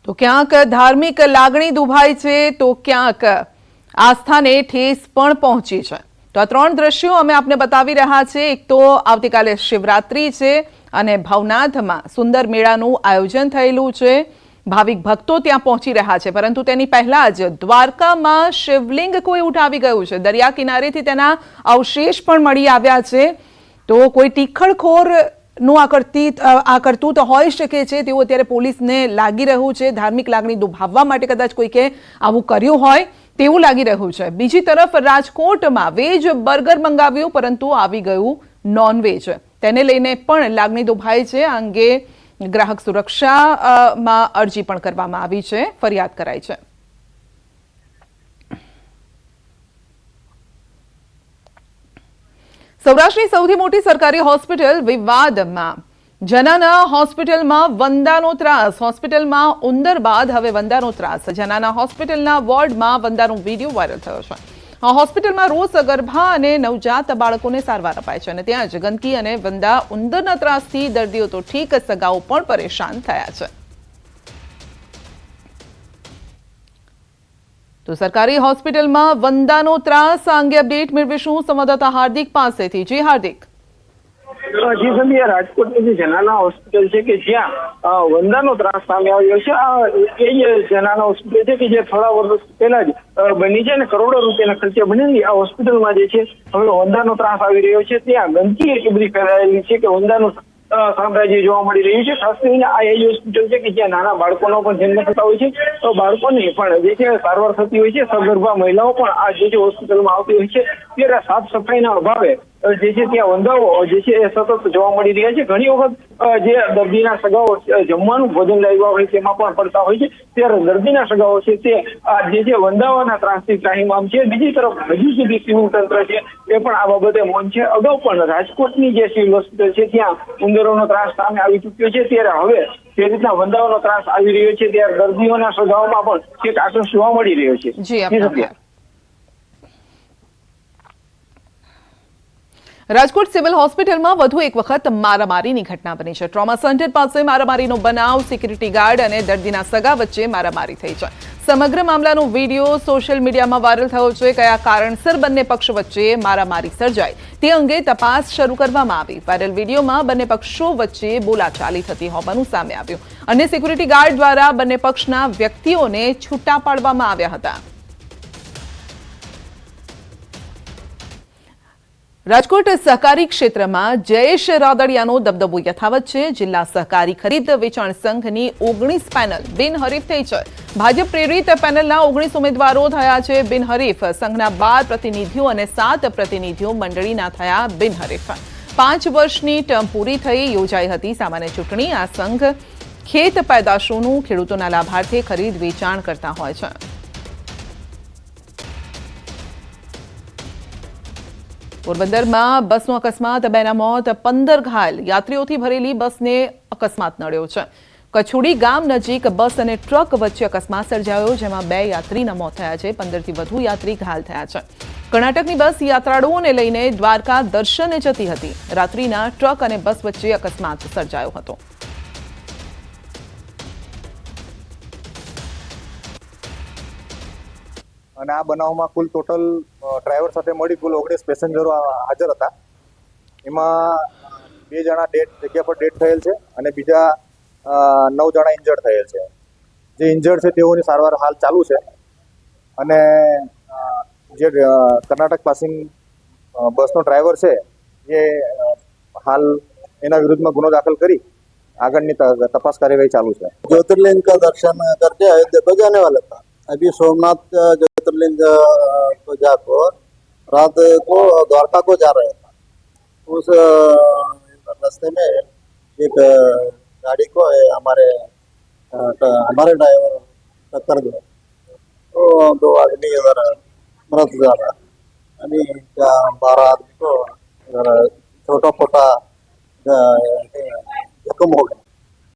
તો ક્યાંક ધાર્મિક લાગણી દુભાઈ છે તો ક્યાંક આસ્થાને ઠેસ પણ પહોંચી છે। તો આ ત્રણ દ્રશ્યો અમે આપને બતાવી રહ્યા છે। એક તો આવતીકાલે શિવરાત્રી છે અને ભવનાથમાં સુંદર મેળાનું આયોજન થયેલું છે। ભાવિક ભક્તો ત્યાં પહોંચી રહ્યા છે, પરંતુ તેની પહેલા જ દ્વારકામાં શિવલિંગ કોઈ ઉઠાવી ગયું છે। દરિયા કિનારેથી તેના અવશેષ પણ મળી આવ્યા છે। તો કોઈ ટીખળખોર નું આ કરતૂત હોઈ શકે છે તેવું અત્યારે પોલીસને લાગી રહ્યું છે। ધાર્મિક લાગણી દુભાવવા માટે કદાચ કોઈકે આવું કર્યું હોય તેવું લાગી રહ્યું છે। બીજી તરફ રાજકોટમાં વેજ બર્ગર મંગાવ્યું, પરંતુ આવી ગયું નોનવેજ। તેને લઈને પણ લાગણી દુભાઈ છે। આ અંગે ગ્રાહક સુરક્ષામાં અરજી પણ કરવામાં આવી છે, ફરિયાદ કરાઈ છે। સૌરાષ્ટ્રની સૌથી મોટી સરકારી હોસ્પિટલ વિવાદમાં। જનાના હોસ્પિટલમાં વંદાનો ત્રાસ। હોસ્પિટલમાં ઉંદર બાદ હવે વંદાનો ત્રાસ। જનાના હોસ્પિટલના વોર્ડમાં વંદાનો વિડીયો વાયરલ થયો છે। આ હોસ્પિટલમાં રોજ સગર્ભા અને નવજાત બાળકોને સારવાર અપાય છે અને ત્યાં જ ગંદકી અને વંદા ઉંદરના ત્રાસથી દર્દીઓ તો ઠીક, સગાઓ પણ પરેશાન થયા છે। તો સરકારી હોસ્પિટલમાં વંદાનો ત્રાસ અંગે અપડેટ મેળવીશું સંવાદદાતા હાર્દિક પાસેથી। જી હાર્દિક। જી સંધ્યા, રાજકોટની જે જનાના હોસ્પિટલ છે કે જ્યાં વંદાનો ત્રાસ સામે આવ્યો છે। એ જનાના હોસ્પિટલ છે કે જે થોડા વર્ષ પહેલા જ બની છે અને કરોડો રૂપિયાના ખર્ચે બનેલી આ હોસ્પિટલમાં જે છે હવે વંદાનો ત્રાસ આવી રહ્યો છે। ત્યાં ગંદકી એટલી બધી ફેલાયેલી છે કે વંદાનો સામ્રાજ્ય જોવા મળી રહ્યું છે। ખાસ કરીને આ એજ હોસ્પિટલ છે કે જ્યાં નાના બાળકોનો પણ જન્મ થતા હોય છે, તો બાળકોને પણ જે છે સારવાર થતી હોય છે। સગર્ભા મહિલાઓ પણ આ જે હોસ્પિટલમાં આવતી હોય છે, ત્યારે સાફ સફાઈના અભાવે જે છે ત્યાં વંદાઓ જે છે એ સતત જોવા મળી રહ્યા છે। ઘણી વખત જે દર્દીના સગાઓ જમવાનું ભોજન લાવ્યા હોય તેમાં પણ પડતા હોય છે, ત્યારે દર્દીના સગાઓ છે તે જે છે વંદાઓના ત્રાસથી ત્રાહિમામ છે। બીજી તરફ હજુ સુધી સિવિલ તંત્ર છે એ પણ આ બાબતે મૌન છે। અગાઉ પણ રાજકોટની જે સિવિલ હોસ્પિટલ છે ત્યાં ઉંદરોનો ત્રાસ સામે આવી ચૂક્યો છે, ત્યારે હવે જે રીતના વંદાઓનો ત્રાસ આવી રહ્યો છે ત્યારે દર્દીઓના સગાઓમાં પણ એક આક્રોશ જોવા મળી રહ્યો છે। જી, રાજકોટ સિવિલ હોસ્પિટલમાં વધુ એક વખત મારામારીની ઘટના બની છે। ટ્રોમા સેન્ટર પાસે મારામારીનો બનાવ। સિક્યુરિટી ગાર્ડ અને દર્દીના સગા વચ્ચે મારામારી થઈ છે। સમગ્ર મામલાનો વિડીયો સોશિયલ મીડિયામાં વાયરલ થયો છે। કયા કારણસર બંને પક્ષ વચ્ચે મારામારી સર્જાઈ તે અંગે તપાસ શરૂ કરવામાં આવી। વાયરલ વિડીયોમાં બંને પક્ષો વચ્ચે બોલાચાલી થતી હોવાનું સામે આવ્યું અને સિક્યુરિટી ગાર્ડ દ્વારા બંને પક્ષના વ્યક્તિઓને છૂટા પાડવામાં આવ્યા હતા। રાજકોટ સહકારી ક્ષેત્રમાં જયેશ રાદડિયાનો દબદબો યથાવત છે। જિલ્લા સહકારી ખરીદ વેચાણ સંઘની 19 પેનલ બિનહરીફ થઈ છે। ભાજપ પ્રેરિત પેનલના 19 ઉમેદવારો થયા છે બિનહરીફ। સંઘના 12 પ્રતિનિધિઓ અને 7 પ્રતિનિધિઓ મંડળીના થયા બિનહરીફ। 5 વર્ષની ટર્મ પૂરી થઈ યોજાઈ હતી સામાન્ય ચૂંટણી। આ સંઘ ખેત પેદાશોનું ખેડૂતોના લાભાર્થે ખરીદ વેચાણ કરતા હોય છે। પોરબંદરમાં બસનો અકસ્માત, 2ના મોત, 15 ઘાયલ। યાત્રીઓથી ભરેલી બસને અકસ્માત નડ્યો છે। કછુડી ગામ નજીક બસ અને ટ્રક વચ્ચે અકસ્માત સર્જાયો, જેમાં 2 યાત્રીના મોત થયા છે। 15થી વધુ યાત્રી ઘાયલ થયા છે। કર્ણાટકની બસ યાત્રાળુઓને લઈને દ્વારકા દર્શને જતી હતી। રાત્રિના ટ્રક અને બસ વચ્ચે અકસ્માત સર્જાયો હતો। અને આ બનાવમાં કુલ ટોટલ ડ્રાઈવર સાથે મળી કુલ 19 પેસેન્જરો હાજર હતા। એમાં 2 જણા જગ્યા પર ડેથ થયેલ છે અને બીજા 9 જણા ઇન્જર્ડ થયેલ છે। જે ઇન્જર્ડ છે તેઓની સારવાર હાલ ચાલુ છે અને જે કર્ણાટક પાસિંગ બસનો ડ્રાઈવર છે એ હાલ એના વિરુદ્ધમાં ગુનો દાખલ કરી આગળની તપાસ કાર્યવાહી ચાલુ છે। ज्योतिर्लिंग का दर्शन करके अयोध्या को जाने वाला था। अभी सोमनाथ ज्योतिर्लिंग पूजा को रात को द्वारका को जा रहे था। उस रास्ते में एक गाड़ी को हमारे ड्राइवर टक्कर दिया, तो 2 आदमी इधर मृत जा रहा। अभी 12 आदमी को छोटा मोटा जख्म हो गया।